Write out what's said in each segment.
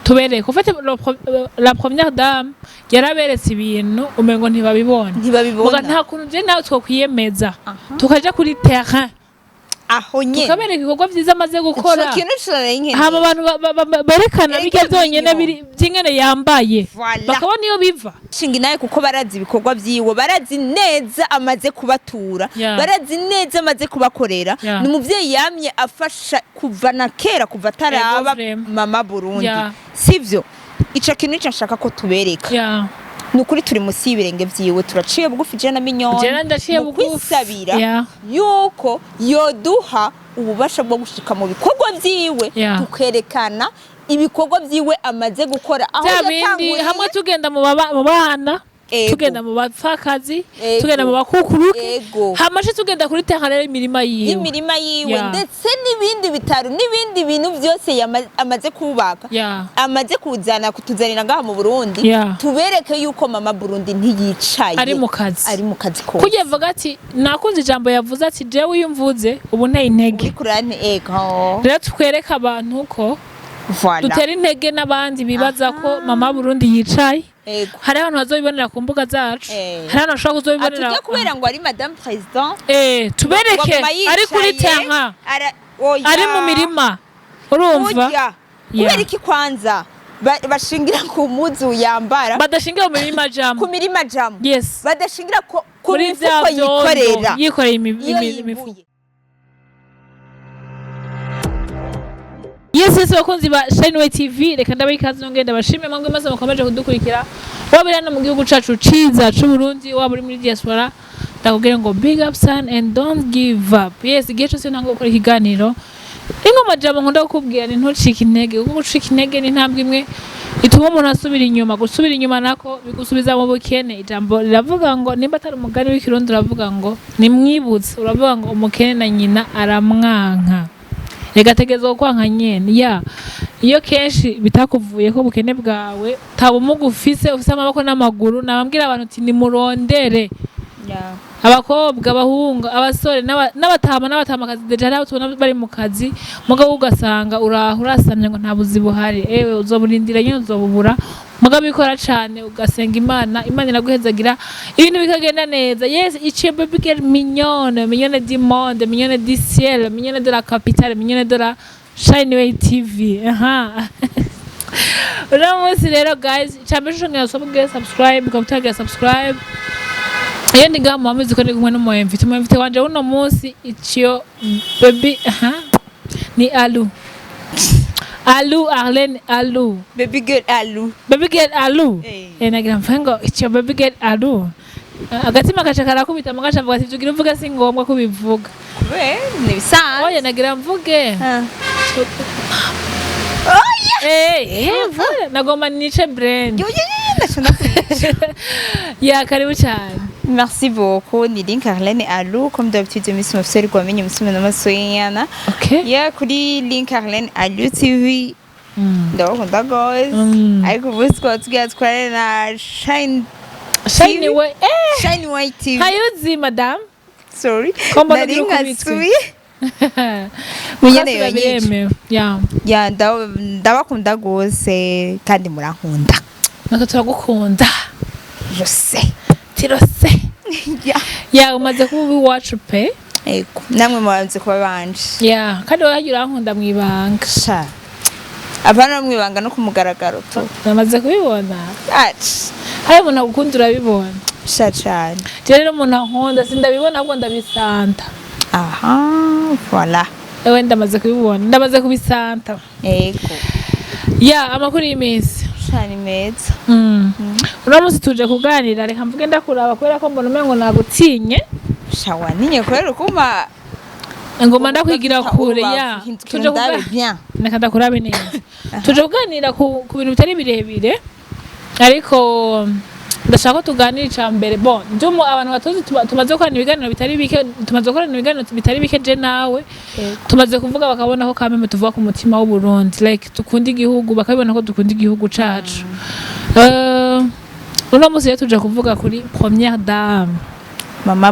tubereke ufate la première dame yaraberetse ibintu umengo ntibabibona nta kuntu je nawe twokwiyemeza tukaja kuri terrain aho nye tukabereka ibikorwa vyiza amaze gukora hama abantu berekana bijya byonyene byingene yambaye bakabona iyo biva shingi naye kuko barazi ibikorwa vyiwe barazi neza amaze kubatura barazi neza amaze kubakorera ni umuvyeyi yamye afasha kuva na kera kuva taraba mama Burundi sivyo ico kintu nico nshaka ko tubereka nukuri turi musi y'ibirenge vyiwe turaciye bugufi je na Mignone ndaciye bugufi yuko yoduha ububasha bwo gushika mu bikorwa vyiwe tukerekana ibikorwa vyiwe amaze gukora aho yatanguriye hamwe tugenda mu bana tugenda mu bapfakazi tugenda mu bakukuruke hamaje tugenda kuri terrain imirima yiwe ndetse n'ibindi bitaro n'ibindi bintu byose amaze kubaka amaze kuzana kutuzanira ngaha mu Burundi tubereke yuko mama Burundi ntiyicaye ari mu kazi ko kujevuga ati nakunze ijambo yavuze ati jewe uyumvuze ubu nteye intege rero twereka abantu ko dutera intege n'abandi bibaza ko mama Burundi yicaye hari abantu bazobibonera ku mbuga zacu hari abantu bashobora kuzobibonera atujya kubera ngo ari madame president tubereke ari kuri terrain ari mu mirima urumva kubera iki kwanza bashingira ku muzu yambara badashingira mu mirima jamu ku mirima jamu badashingira ku mifuko yikoreye imifuko Yes, bakunzi ba Shine TV reka ndabaye ikaze nongenda bashime mangwe maze mukomeje kudukurikira wabiri hano mu gihugu cacu ciza c'u Burundi waburi muri diaspora ndakubwira ngo big up son and don't give up. Yes, igihe cyose ntango gukora ikiganiro ingoma jabo nkunda kukubwira ni ntucike intege kuko gucika intege ni ntambwe imwe ituma umuntu asubira inyuma gusubira inyuma nako bigusubiza mu bukene ijambo riravuga ngo nimba atari umugani w'ikirundi uravuga ngo nimwibutse uravuga ngo umukene na nyina aramwanka Negategezo kwanka nyene iyo kenshi bitakuvuye ko bukene bwawe taba umugufise ufise amaboko n'amaguru nabambwira abantu ati nimurondere abakobwa abahungu abasore n'abatamakazi deja naho tubona bari mu kazi mugabo ugasanga urasamye ngo nta buzi buhari ewe uzoburindira nyine uzobubura mugabo bikora cyane ugasenga Imana iraguhezagira ibintu bikagenda neza. Yes, ici baby girl mignonne du monde, mignonne du ciel, mignonne de la capitale, mignonne de la Shine TV. Unamusi rero guys chambesho ngasubwe subscribe ukabutaga subscribe Yendi nga mwamizi kone kumwe n'umwemvite wanje uno munsi icio baby ni Alu Arlene Alu baby girl Alu nagira mfango icio baby girl Alu agatima kashakara kubita mugasha vuga ati tugira uvuga si ngombwa kubivuga ni bisanzwe oya nagira mvuge voilà nagoma niche brand ya karibu cyane. Merci beaucoup ni link Arlene Alu comme d'habitude monsieur Mufseri kwa menye monsieur na masoyana ya kuri link Arlene Alu TV ndakunda guys ariko busiko tugatwara na Shine TV hayuzi madam sorry komba ndikubitwe munyene yonyine ya ndabakunda gose kandi murankunda nako turagukunda jose tirose ya umaze kuba iwacu pe ego namwe mubanze kuba banje kandi wagira nkunda mwibanga sha abana mwibanga no kumugaragaro to namaze kubibona ati hari umuntu agukunda urabibona sha cyane rero umuntu ankunda sindabibona ahubwo ndabisanta voilà ewe ndamaze kubibona ndamaze kubisanta ego amakuru y'imisi shani meza unamusi tuje kuganira reka mvuge ndakuraba kubera ko mbona umengo nagutinye shawa ninye kwera kuma ngoma ndakwigira kure tuje kuganira neka ndakurabe neza tuje kuganira ku bintu bitari birebire ariko ndashaka tuganira icambere ndumu abantu batozi tumaze gukorana ibiganiro bitari bike je nawe tumaze kuvuga bakabona ko kameme tuvuga ku mutima w'u Burundi like tukunda igihugu bakabibona ko dukunda igihugu cacu uno musi rero tuje kuvuga kuri première dame Mama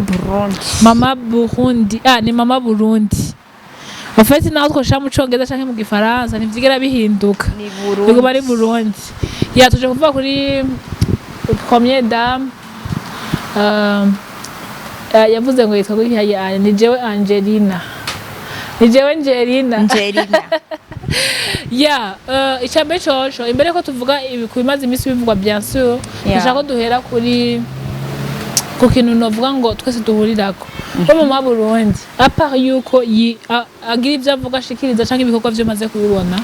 Burundi ni Mama Burundi afite naho twoshira mu Congereza canke mu Gifaransa ntivyigera bihinduka biguma ari Burundi tuje kuvuga kuri première dame yavuze ngo yitwa kuri ni jewe Angelina icambere coco imbere ko tuvuga ibimaze imisi bivugwa bien sûr ndashaka ko duhera kuri ku kintu novuga ngo twese duhurirako ko mu Burundi apart yuko agira ivyo avuga ashikiriza canke ibikorwa vyo maze kubibona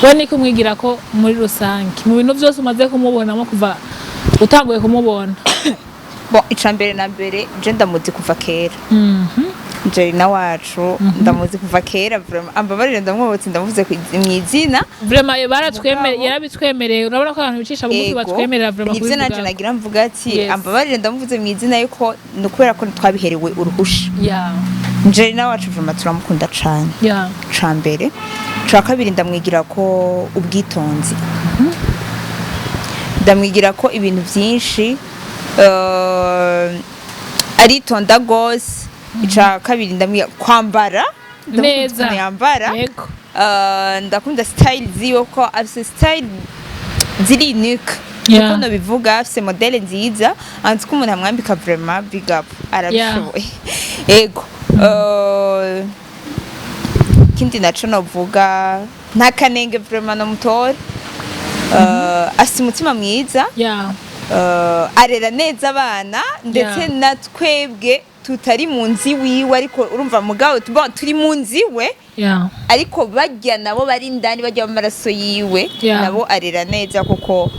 we niko umwigira ko muri rusange mu bintu vyose umaze kumubonamo kuva utanguye kumubona icambere na mbere je ndamuzi kuva kera Angelina wacu ndamuzi kuva kera vraiment ambabarire ndamwobotse ndamuvuze mwizina vraiment yarabitwemereye urabona ko abantu bicisha bugufi batwemerera vraiment kubivuga nivyo nanje nagira mvuga ati ambabarire ndamuvuze mwizina yuko nukubera ko twabiherewe uruhusha Angelina wacu vraiment turamukunda cane cambere ca kabiri ndamwigira ko ubwitonzi ndamwigira ko ibintu vyinshi aritonda gose ica kabiri ndamwigira kwambara neza yambara ndakunda style ziwe ko afise style ziri unique uko no bivuga afise modele nziza anzi ko umuntu amwambika vraiment big up arabishoboye yego kindi naco novuga nta kanenge vraiment no mutore afise umutima mwiza arera neza abana ndetse na twebwe tutari mu nzi wiwe ariko urumva mugabo turi mu nzi we ariko bajya nabo bari indani bajya mu maraso yiwe nabo arera neza kuko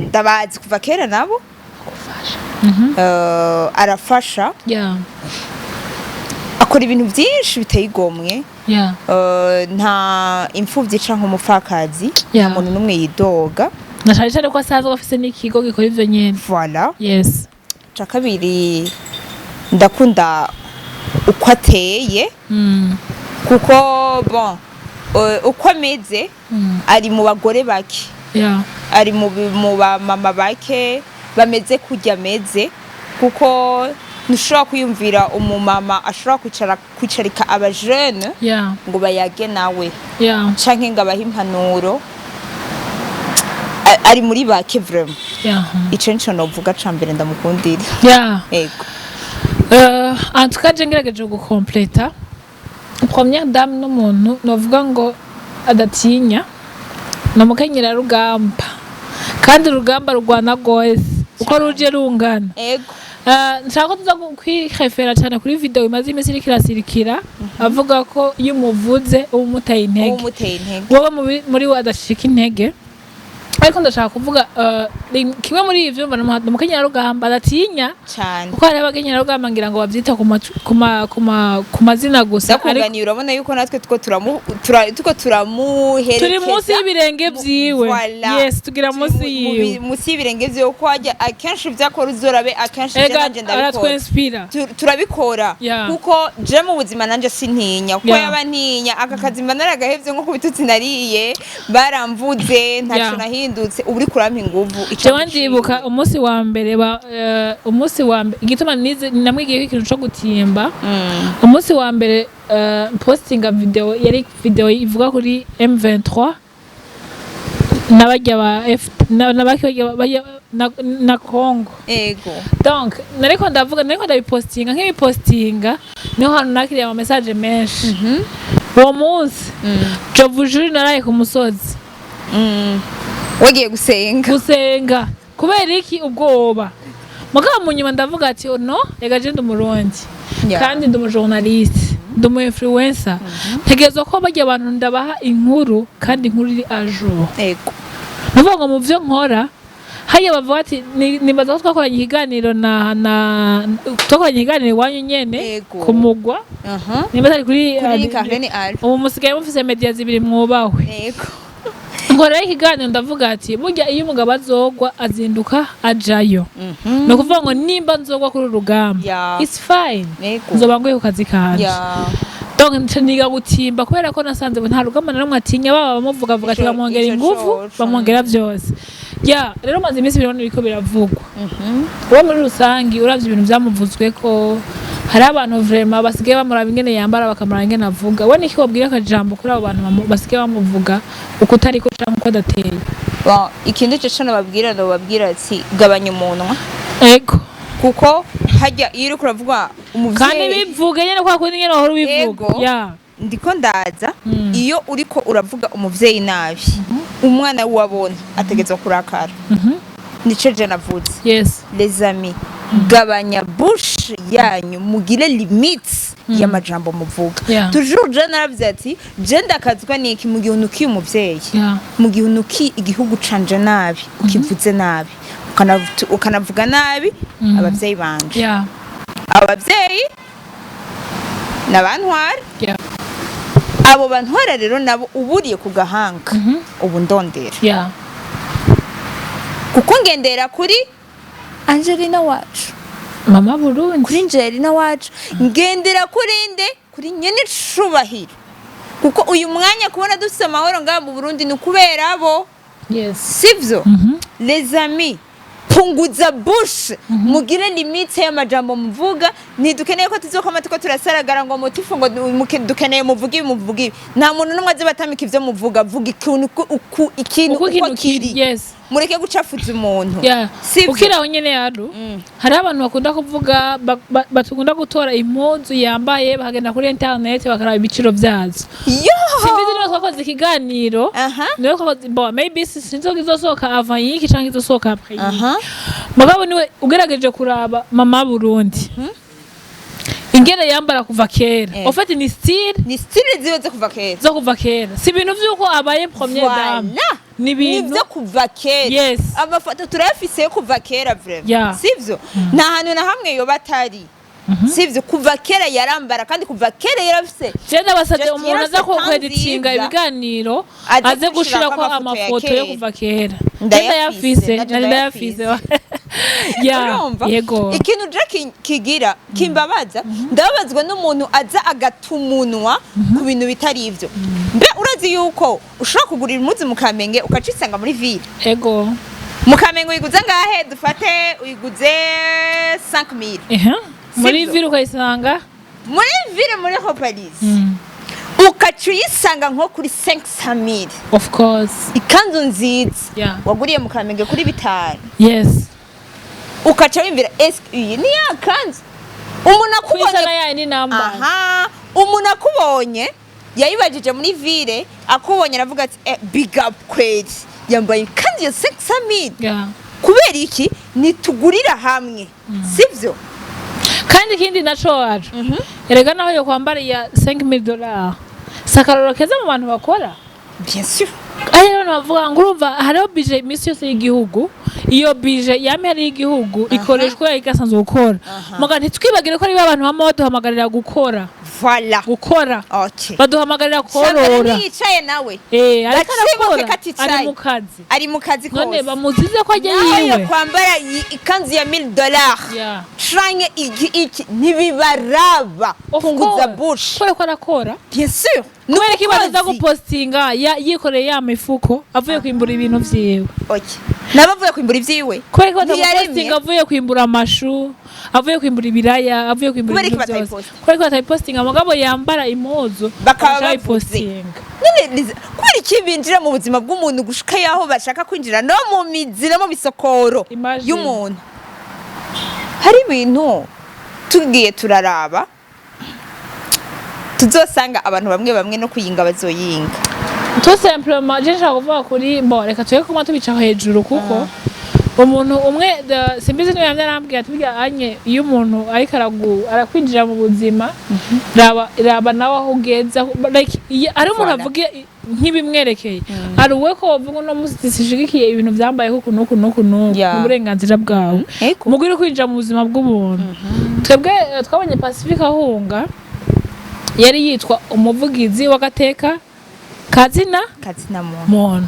ndabazi kuva kera nabo arafasha akora ibintu byinshi biteye igomwe nta imfuvyi canke umupfakazi nta muntu n'umwe yidoga nashari cyane ko asanzwe afise n'ikigo gikora ivyo nyene voilà ca kabiri ndakunda uko ateye kuko uko ameze ari mu bagore bake ari mu bamama bake bameze kujya ameze kuko ntushobora kwiyumvira umumama ashobora kwicarika abajene ngo bayage nawe canke ngo abahe impanuro ari muri bake vraiment ico nico novuga ca mbere ndamukundira yego en tout cas ngerageje gukompleta première dame n'umuntu novuga ngo adatinya namukenyera rugamba kandi rugamba rugwana gose uko ruje rungana yego nshaka tuza kwirefera cyane kuri video imaze imisi irikirasirikira avuga ko iyo umuvuze umuteye intege wowe muri we adashika intege ariko ndashaka kuvuga kimwe muri ivyo mbona mukenyera rugamba adatinya cyane kuko hari abakenyera rugamba ngira ngo bavyita ku mazina gusa ariko urabona yuko natwe tuko turamuherekeza turi munsi y'ibirenge vyiwe yes tugira munsi yiwe munsi y'ibirenge vyiwe ko hajya akenshi vyakora uzorabe akenshi je nanje ndabikora turabikora kuko je mu buzima nanje sintinya kuko yaba ntinya aka kazi mba naragahevye nko kubitutsi nariye baramvuze ntaco nahindutse uburi kurampa inguvu jewe ndibuka umunsi wa mbere igituma namwigiye ikintu co gutimba umunsi wa mbere postinga video yari video ivuga kuri M23 n'abajya na Congo ego donc nariko ndabipostinga nk'ibipostinga niho hantu nakiriye ama message menshi uwo munsi je vous jure naraye ku musozi wagiye gusenga kubera iki ubwoba mugabo mu nyuma ndavuga ati no rega je ndumurundi kandi ndumujournaliste ndumu-influencer ntegerezo ko bajya abantu ndabaha inkuru kandi inkuru iri ajour yego nuvuga ngo mu vyo nkora haya bavuga ati nimbaza ko twakoranye ikiganiro iwanyu nyene kumugwa nimbaza ari kuri ubu musigaye mufise media zibiri mwubahwe yego ngora ikiganiro ndavuga ati burya iyo umugabo azogwa azinduka ajayo no kuvuga ngo nimba nzogwa kuri urugamba it's fine nzoba ngoye ku kazi kanje donc niga gutimba kubera ko nasanze nta rugamba naramwe atinya baba bamuvuga ati bamwongera ingufu bamwongera byose rero maze imisi birone biko biravugwa uwo muri rusangi uravye ibintu byamuvuzwe ko hari abantu vraiment basigaye bamuraba ingene yambara bakamuraba ingene avuga we niki wabwira akajambo kuri abo bantu basigaye bamuvuga uko utari ko canke uko adateye bon ikindi cyo babwira ati gabanya umunwa ego kuko hajya iyo uri kuravuga umuvyeyi kandi bivuge nyene kwa kundi nyene wahora ubivuga ya ndiko ndaza iyo uriko uravuga umuvyeyi nabi umwana wabona ategetswe kurakara nico je navuze yes les amis gabanya bush yanyu mugire limits y'amajambo muvuga toujours je naravye ati je ndakazwa niki mu gihe unuki umuvyeyi mu gihe unuki igihugu canje nabi ukivuze nabi ukanavuga nabi abavyeyi banje abavyeyi n'abantwara abo bantwara rero nabo uburiye ku gahanga ubu ndondera kuko ngendera kuri Angelina wacu mama Burundi kuri Angelina wacu ngendera kuri nde kuri nyene cubahiro kuko uyu mwanya kubona dufite amahoro ngaha mu Burundi ni kubera abo sivyo les amis punguza bush mugire limite y'amajambo muvuga ntidukeneye ko tuzokoma tuko turasaragara ngo motifu ngo dukeneye muvugi nta muntu numwe aze batamika ivyo muvuga vuga ikintu uko kiri mureke gucafuza umuntu sivyo ukiraho nyene yaro hari abantu bakunda kuvuga batukunda gutora impuzu yambaye bagenda kuri internet bakaraba ibiciro vyazo simbizi niba twakoze ikiganiro niyo twakoze maybe sinzokizosoka avant yiki canke izosoka après mugabo niwe ugerageje kuraba mama Burundi ingene yambara kuva kera en fait ni style ziwe zo kuva kera si ibintu vyuko abaye première dame ni ibintu kuva kera amafoto turayafise yo kuva kera vraiment sivyo nta hantu na hamwe yo batari sivyo kuva kera yarambara kandi kuva kera yarafise cyenda basate umuntu aza ko kweditinga ibiganiro aze gushira ko amafoto yo kuva kera ndayafise yego ikintu je kigira kimbabaza ndababazwa n'umuntu aza agatumunwa ku bintu bitari ivyo mbe urazi yuko ushobora kugurira impuzu mu Kamenge ukacisanga muri ville ego mu Kamenge uyiguze ngahe dufate uyiguze 5000 muri ville ukayisanga muri ville muri Paris ukacuyisanga nko kuri 500,000 of course ikanzu nziza waguriye mu Kamenge kuri 5 ukaca wimvira iyi ni yakanzu umuntu akubonye umuntu akubonye yayibajije muri ville akubonye aravuga ati big up kweli yambaye kandi ya 500,000 kubera iki nitugurira hamwe sivyo kandi kindi naco wacu erega naho yo kwambara ya $5,000 sakaroro keza mu bantu bakora bien sûr rero navuga ngo urumva hariho budget imisi yose y'igihugu iyo budget yamera y'igihugu ikoreshwa igasanzwe gukora muga ntitwibagire ko ari abantu bamwe baduhamagarira gukora voilà gukora baduhamagarira korora yicaye nawe ariko arakora ari mu kazi kose none bamuzize ko ajye yiwe kwambara ikanzu ya $1,000 shranye iki ntibibaraba punguza bush ko arakora bien sûr kubera ko ibaza gupostinga yikoreye ya mifuko avuye kwimbura ibintu vyiwe nabavuye kwimbura ivyiwe kubera ko atapostinga avuye kwimbura amashu avuye kwimbura ibiraya avuye kwimbura ibintu byose kubera ko atapostinga mugabo yambara impuzu bakayipostinga kubera iki binjira mu buzima bw'umuntu gushika yaho bashaka kwinjira no mu mizi no mu bisokoro y'umuntu hari ibintu tugiye turaraba tuzosanga abantu bamwe no kuyinga bazoyinga tout simplement je nshaka kuvuga kuri reka tuye kuma tubica hejuru kuko umuntu umwe simbizi niwe yarambwiye ati biga anye iyo umuntu ariko arakwinjira mu buzima raba nawe aho ugeza like ari umuntu avuga nk'ibimwerekeye ari uwe ko uvuga no musishigikiye ibintu byambaye kuko nuko mu burenganzira bwawe mugwire kwinjira mu buzima bw'umuntu twebwe twabonye Pacifique ahunga yari yitwa umuvugizi w'agateka kazina muntu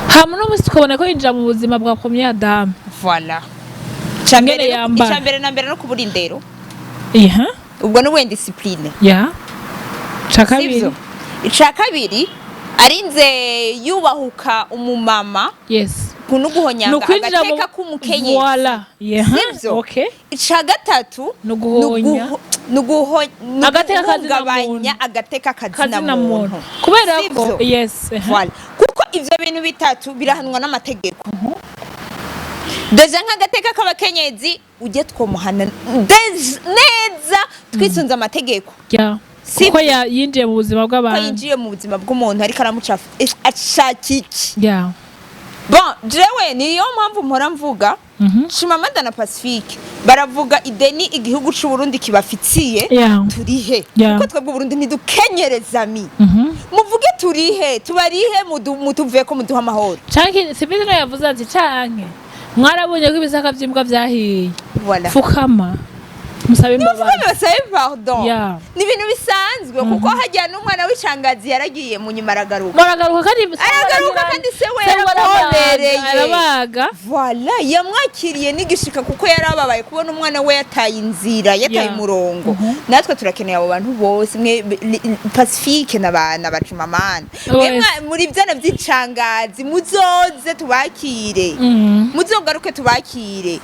hamwe no musi tukabona ko yinjira mu buzima bwa première dame voilà icambere na mbere no kubura indero ubwo no wenda discipline cakabiri arinze yubahuka umumama kunuguhonyanga agateka k'umukenyezi voilà sivyo okay ica gatatu nuguhonya agateka kazina muntu kubera ko yes voilà kuko ivyo bintu bitatu birahanwa n'amategeko deja nk'agateka k'abakenyezi uje twomuhana neza twisunze amategeko kuko yinjiye mu buzima bw'abantu ko yinjiye mu buzima bw'umuntu ariko aramucafu ashakiki bon jewe niyo mpamvu mpora mvuga Chimamanda na Pacifique baravuga ideni igihugu c'u Burundi kibafitiye turihe kuko twebwe Burundi ntidukenyerezami muvuge turihe tubarihe mutuvuye ko muduha amahoro canke sibizi no yavuze ati canke mwarabonye ko ibisaka vy'imbwa vyahiye voilà fukama musabe imbabazi pardon ni ibintu bisanzwe kuko hajya n'umwana w'icangazi yaragiye mu nyuma aragaruka kandi se we arabaga voilà yamwakiriye n'igishika kuko yarababaye kubona umwana we yataye inzira yataye umurongo natwe turakeneye abo bantu bose mwe Pacifique n'abana bacu Maman muri byana by'icangazi muzoze tubakire muzogaruke tubakire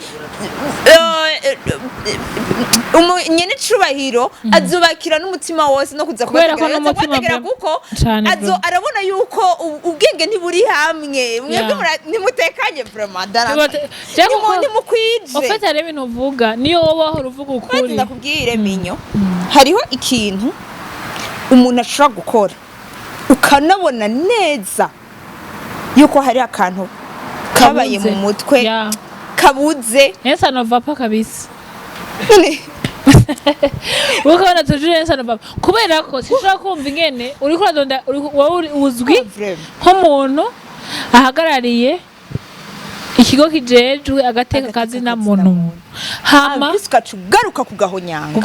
nyene cubahiro azubakira n'umutima wose no kuza kubategera kuko arabona yuko ubwenge ntiburi hamwe mwebwe nimutekanye vraiment nimukwije ofete ari ibintu uvuga niyo wowe uruvuga ukuri ndakubwire minyo hariho ikintu umuntu ashobora gukora ukanabona neza yuko hari akantu kabaye mu mutwe kabuze esa nova pa kabisa ukabona tujure esa nova kubera ko sishobora kumva ingene uri kuradonda wowe uzwi nk'umuntu ahagarariye ikigo kijejwe agateka kazina muntu hama ugaruka kugahonyanga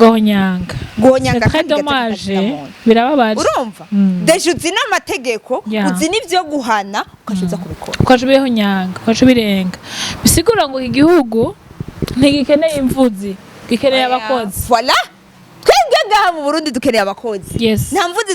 très dommage birababaje urumva deje uzi n'amategeko uzi n'ivyo guhana ukashuza kubikora ukajubehonyanga ukajubirenga bisigura ngo igihugu ntigikeneye imvuzi gikeneye abakozi voilà twebwe ngaha mu Burundi dukeneye abakozi nta mvuzi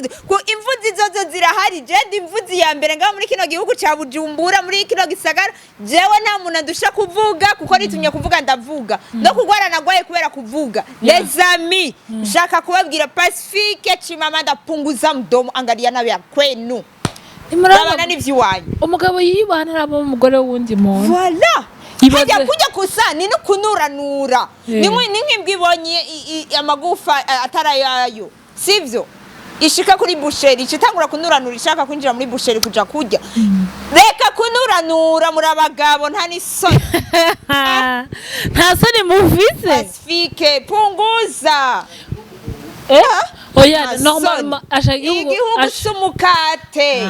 imvuzi zozo zirahari je imvuzi ya mbere ngaha muri kino gihugu ca Bujumbura muri kino gisagara jewe nta muntu ndusha kuvuga kuko nitumye kuvuga ndavuga no kugwara nagwaye kubera kuvuga les amis shaka kubabwira Pacifique Chimamanda punguza mdomo angalia nawe ya kwenu imurabana n'ivyiwanyu umugabo yibana abo umugore wundi muntu voilà hajya kujya kusa ni no kunuranura ni nk'imbwa ibonye amagufa atarayayo sivyo ishika kuri busheri icitangura kunuranura ishaka kwinjira muri busheri kuja kurya reka kunuranura muri abagabo nta nisoni nta soni muvise Pacifique punguza oya normal igihugu c'umukate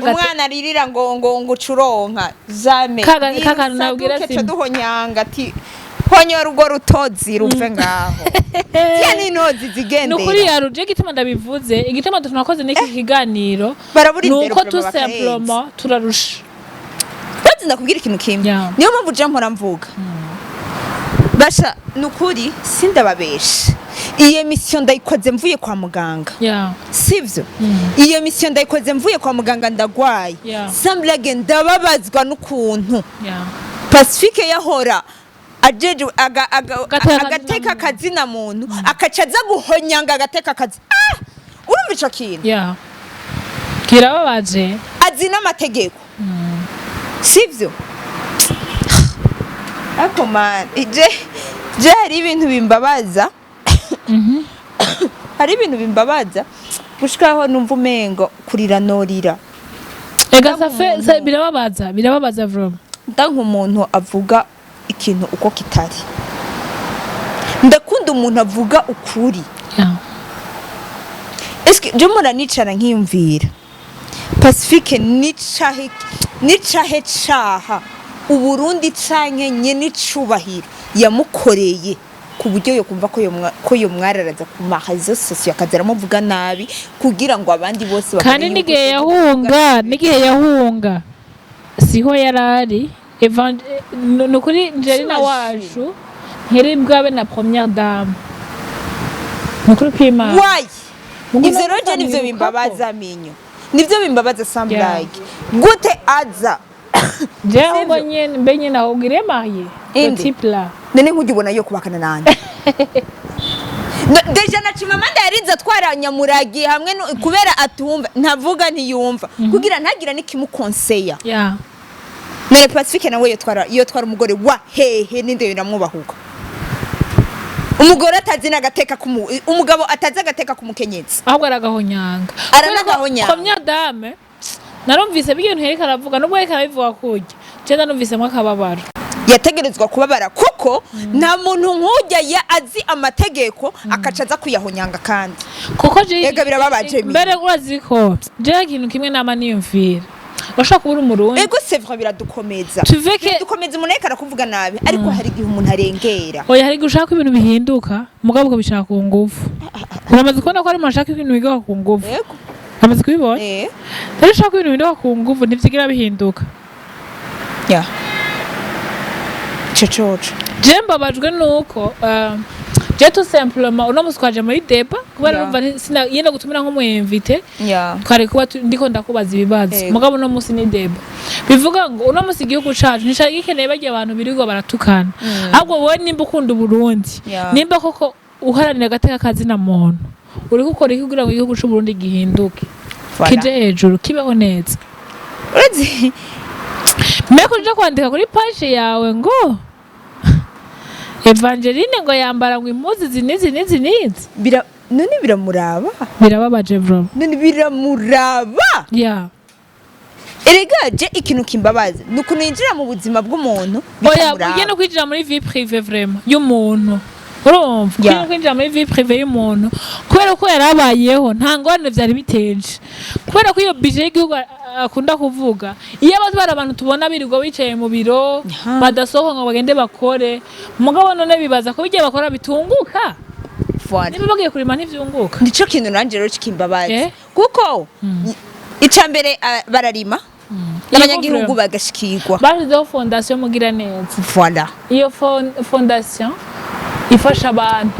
umwana aririra ngo ucuronka jamais kaka nabwira ati duhonyanga ati honyora urwo rutozi ruve ngaho yani nozi zigendera nukuri yaruje gituma ndabivuze igituma tunakoze n'iki kiganiro nuko tu simplement turarusha bazi ndakubwira ikintu kimwe niyo mpamvu je mpora mvuga basha nukuri sindababesha iyo mission ndayikoze mvuye kwa muganga sivyo iyo mission ndayikoze mvuye kwa muganga ndagwaye samblage ndababazwa n'ukuntu Pacifique yahora ajeje agateka kazina muntu akacaza guhonyanga agateka kazi urumva ico kintu kirababaje azina amategeko sivyo ako man je hari ibintu bimbabaza hari ibintu bimbabaza gushikaho numva umengo kurira norira ega safe birababaza vraiment ndanka umuntu avuga ikintu uko kitari ndakunda umuntu avuga ukuri eske je mura nicara nkiyumvira Pacifique nicahe caha uburundi canke nyene icubahiro yamukoreye ku buryo yo kumva ko yo mwararaza ku mahazo sosiyo akazara muvuga nabi kugira ngo abandi bose kandi nigihe yahunga siho yarari nukuri Angelina wacu nkiri bwabe na première dame nukuri kwima why ivyo roje nivyo bimbabaza minyo nivyo bimbabaza samblage gute aza jewe mbonye mbenye na ubwire marié le type là none nkugibona yo kubakana nande deja na Chimamanda yarinze atwara Nyamuragi hamwe kubera atumva ntavuga ntiyumva kugira ntagira nikimukonseya none Pacifique nawe yotwara umugore wa hehe ninde biramwubahuka umugore atazi nagateka umugabo atazi agateka kumukenyetsi ahubwo aragahonyanga komya dame narumvise bigiye ntereka aravuga nubwo yeka bivuga kujya cyenda numvise mwa kababaro yategerezwa kubabara kuko nta muntu nkujya ya azi amategeko akacaza kuyahonyanga kandi kuko je yega birababaje mbere urazi ko je ikintu kimwe nama niyumvira bashaka kubura umurundi ego c'est vrai biradukomeza dukomeza umuntu yeka arakuvuga nabi ariko hari gihe umuntu arengera oya hari gushaka ibintu bihinduka mugabo ko bishaka ku ngufu uramaze kubona ko ari mashaka ibintu bigaho ku ngufu yego amaze kubibona rero ushaka ibintu bihinduka ku ngufu ntivyigira bihinduka Chochocho. Jemba bajwe nuko je tout simplement uno muswaje muri deba kubera numva sina yenda gutumira nko mu invite twari kuba ndiko ndakubaza ibibazo mugabo no musi ni deba bivuga ngo uno musi igihugu cacu nishaka gikeneye bagiye abantu birirwa baratukana ahubwo wowe nimba ukunda Burundi nimba koko uharanira gateka kazi na muntu uri gukora ikigira ngo igihugu cy'u Burundi gihinduke kije hejuru kibeho neza urazi meko je kwandika kuri page yawe ngo Evangeline ngo yambara ngo impuzu zinizi none biramuraba birababaje bro none biramuraba erega je ikintu kimbabaza nukuntu yinjira mu buzima bw'umuntu biramuraba oya no kwinjira muri vie privée vraiment y'umuntu urumva kwinjira muri vie privée y'umuntu kubera ko yarabayeho nta ngorane vyari biteje kubera ko iyo budget y'igihugu akunda kuvuga iyo abantu tubona birirwa bicaye mu biro badasohoka ngo bagende bakore mugabo none bibaza ko bigiye bakora bitunguka niba bagiye kurima ntivyunguka nico kintu nanje rero kikimbabaza kuko icambere bararima n'abanyagihugu bagashikirwa bashizeho fondation mugira neza voilà iyo fondation ifasha abantu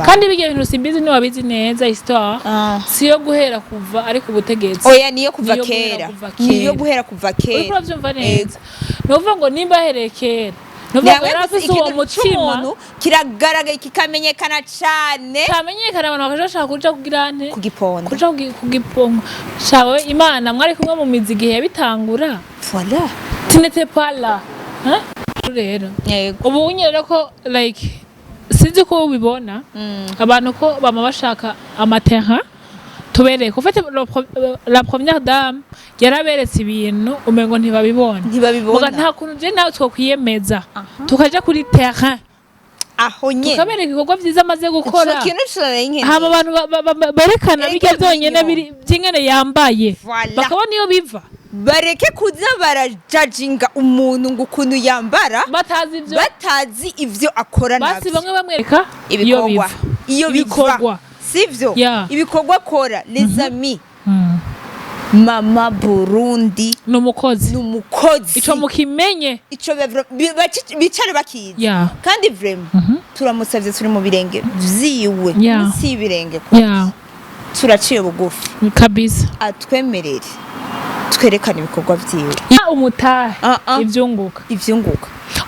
kandi bigiye ibintu simbizi ni wabizi neza histoire siyo guhera kuva ariko ubutegetsi oya niyo kuva kera niyo guhera kuva kera uriko uravyumva neza nuvuga ngo nimba herekera nuvuga ngo yarafise uwo mutima kiragaragaye kikamenyekana cane kamenyekana abantu bakashaka kuja kugira nte kugiponda kuja kugiponga shawe imana mwari kumwe mu mizi gihe yabitangura voilà tinete pala rero ubu unyerera ko like sinzi ko ubibona abantu ko bama bashaka amaterrain tubereye ko fete la première dame yaraberetse ibintu umengo ntibabibona muga nta kuntu je nawe twokwiyemeza tukaja kuri terrain aho nye tukabereka ibikorwa vyiza amaze gukora hama abantu berekana bijya byonyene biri byingene yambaye bakabona iyo biva bareke kuza barajudginga umuntu ngo ukuntu yambara batazi ivyo akora navyo basi bamwe bamwereka iyo bikorwa sivyo ibikorwa akora les amis Mama Burundi numukozi ico mukimenye ico bicare bakiza kandi vraiment turamusavye turi mu birenge vyiwe si ibirenge turaciye bugufi kabisa atwemerere twerekana ibikorwa vyiwe umutahe ivyunguka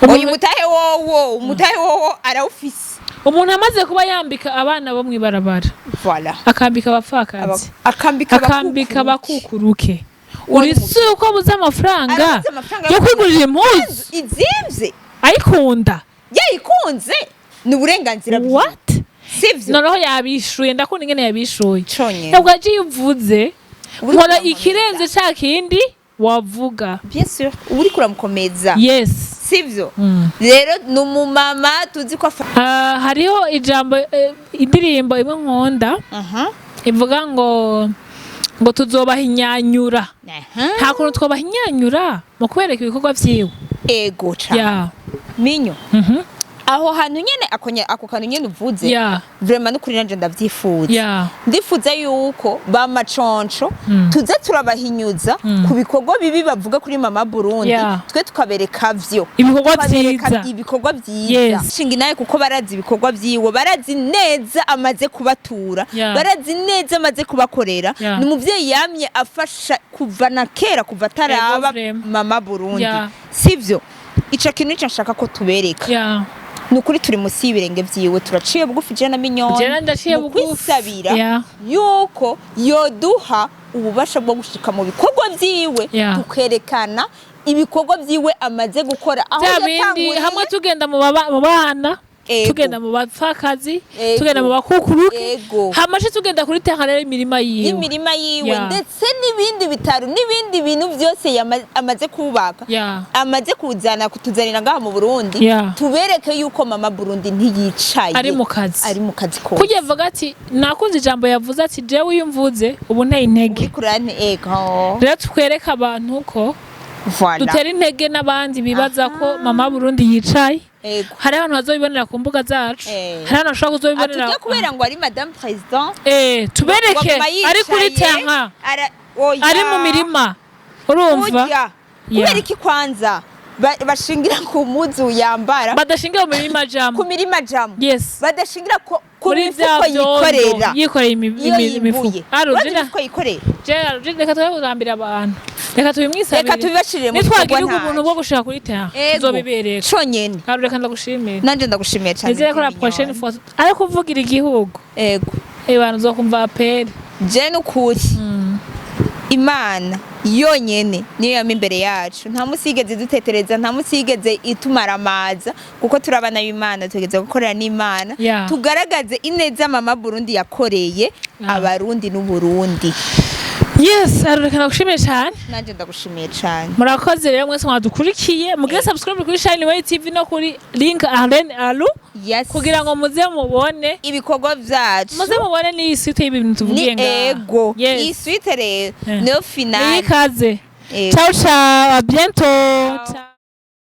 uyu umutahe wowo arawufise umuntu amaze kuba yambika abana bo mwibarabara voilà akambika abapfakazi akambika bakukuruke uri suko buza amafaranga yo kwigurira impuzu izimvye ayikunda yayikunze ni uburenganzira bwiwe sivyo noneho yabishuye ndakunda ingene yabishuye ntabwo agiye uvuze nkora ikirenze ca kindi wavuga bien sûr uri kuramukomeza yes sivyo rero numumama tuzi ko hariho ijambo indirimbo imwe nkunda ivuga ngo tuzobahinyanyura nta kuntu twobahinyanyura mu kubereka ibikorwa vyiwe ego ca minyo aho hantu nyene ako kantu nyene uvuze vraiment n'ukuri nanje ndavyifuza ndifuza yuko ba maconco tuze turabahinyuza ku bikorwa bibi bavuga kuri Mama Burundi twe tukabereka vyo ibikorwa vyiza shingi naye kuko barazi ibikorwa vyiwe barazi neza amaze kubatura barazi neza amaze kubakorera ni umuvyeyi yamye afasha kuva na kera kuva taraba Mama Burundi sivyo ico kintu nico nshaka ko tubereka nukuri turi musi y'ibirenge vyiwe turaciye bugufi je na Mignone kwisabira yuko yoduha ububasha bwo gushika mu bikorwa vyiwe tukerekana ibikorwa vyiwe amaze gukora aho yatanguriye hamwe tugenda mu bana tugenda mu bapfakazi tugenda mu bakukuruke hamaje tugenda kuri terrain imirima yiwe ndetse n'ibindi bitaro n'ibindi bintu byose amaze kubaka amaze kutuzanira ngaha mu Burundi tubereke yuko Mama Burundi ntiyicaye ari mu kazi ko kujya vuga ati nakunze ijambo yavuze ati jewe uyumvuze ubu nteye intege rero twereka abantu ko dutera intege n'abandi bibaza ko Mama Burundi yicaye hari abantu bazobibonera ku mbuga zacu hari abantu bashobora kuzobibonera atujya kubera ngo ari Madame President tubereke ari kuri terrain ari mu mirima urumva kubera iki kwanza bashingira ku muzu yambara badashingira mu mirima jamu ku mirima jamu badashingira ku mifuko yikoreye imifuko reka tubirambira abantu reka tubimwisabire reka tubibashirire mu nitwagira ubuntu bwo gushaka kuri terrain tuzobibereka conyene reka ndagushimira nanje ndagushimiye cyane nizere ko la prochaine fois ari kuvugira igihugu abantu uzokumva apel je n'ukuri Imana yonyene niyo yama imbere yacu nta musigeze dutetereza nta musigeze itumaramaza kuko turabana y'Imana tugeze gukorera n'Imana tugaragaze ineza Mama Burundi yakoreye abarundi n'Uburundi reka ndagushimiye cyane nanje ndagushimiye cyane murakoze rero mwese mwadukurikiye mugire subscribe kuri Shine TV no kuri link Arlen Alu kugira ngo muze mubone ibikorwa vyacu muze mubone ni suite y'ibintu tuvugiye ngaho iyi suite rero no final ikaze ciao ciao à bientôt